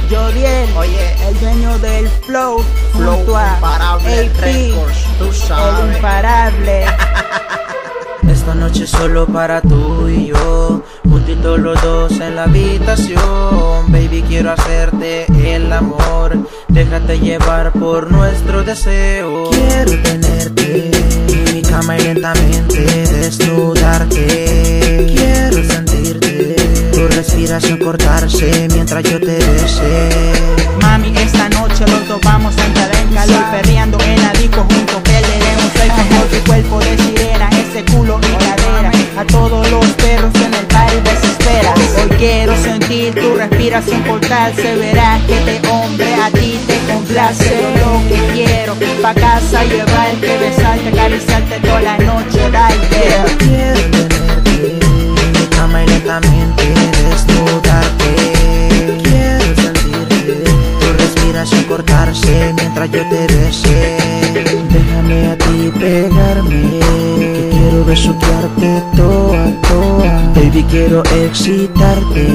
Jodiel, Oye, el dueño del flow, junto a Imparable AP, Records, tú el sabes. imparable. Esta noche solo para tú y yo, juntitos los dos en la habitación. Baby, quiero hacerte el amor, déjate llevar por nuestro deseo. Quiero tenerte en mi cama y lentamente desnudarte. Quiero sentirte, tu respiración cortarse mientras yo te bese. Mami, esta noche los dos vamos a entrar en calor, perreando en la disco juntos, perderemos el control. Tu cuerpo de sirena, ese culo y cadera, a todos los perros en el party desesperas. Hoy quiero sentir tu respiración cortarse, verás que este hombre a ti te complace. Yo lo que quiero, pa' casa llevarte, besarte, acariciarte toda la noche, dale. Quiero tenerte en mi cama y lentamente desnudarte. Quiero sentirte, tu respiración cortarse mientras yo te bese. Déjame a ti pegarme, que quiero besuquearte toa, toa. Baby, quiero excitarte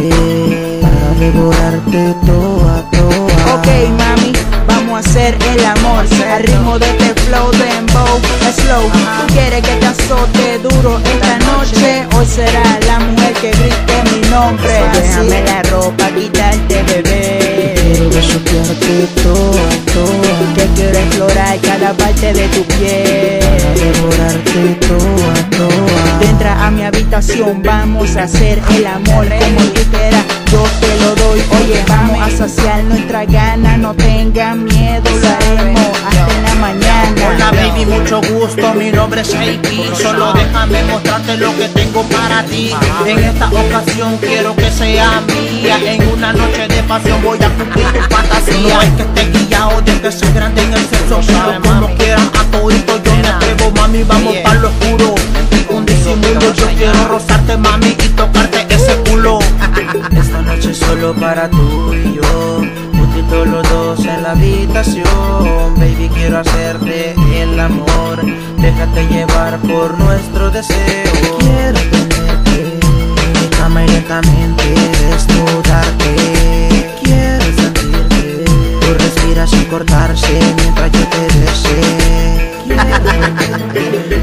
para devorarte toa, toa. Ok, mami, vamos a hacer el amor al ritmo de este flow dembow slow. Tú quieres que te azote duro esta noche, hoy será la mujer que grite mi nombre. Déjame la ropa, quitarte, bebé. Quiero besuquearte toa, toa. Que quiero explorar cada parte de tu piel, devorarte toa, toa. entra a mi habitación, vamos a hacer el amor como tú quieras, yo te lo doy. Oye, vamos a saciar nuestra gana, no tengas miedo, lo haremos hasta en la mañana. Hola baby, mucho gusto, mi nombre es AP. Solo déjame mostrarte lo que tengo para ti. En esta ocasión quiero que sea mía. En una noche de pasión voy a cumplir tu fantasía. No es que esté guiado de que sea grande en el sexo, pero como quieran a todito yo me atrevo. Mami, vamos para lo oscuro, un disimulo. Yo quiero rozarte, mami, y tocarte ese culo. Esta noche solo para tú y yo, juntitos los dos en la habitación. Baby, quiero hacerte el amor, déjate llevar por nuestro deseo. Quiero tenerte en mi cama y lentamente desnudarte. Quiero sentirte, tu respiración cortarse mientras yo te bese.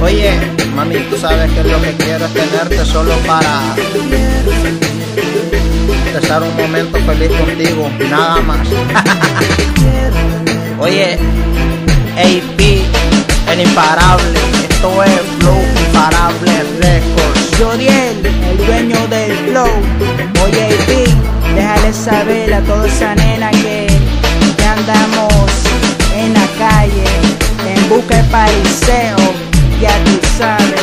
Oye, mami, tú sabes que lo que quiero es tenerte solo para pasar un momento feliz contigo, nada más. Oye, AP, el imparable, esto es Flow Imparable Records. Jodiel, el dueño del flow. Oye, AP, déjale saber a toda esa nena que andamos en la calle en busca de pariseo, ya tú sabes.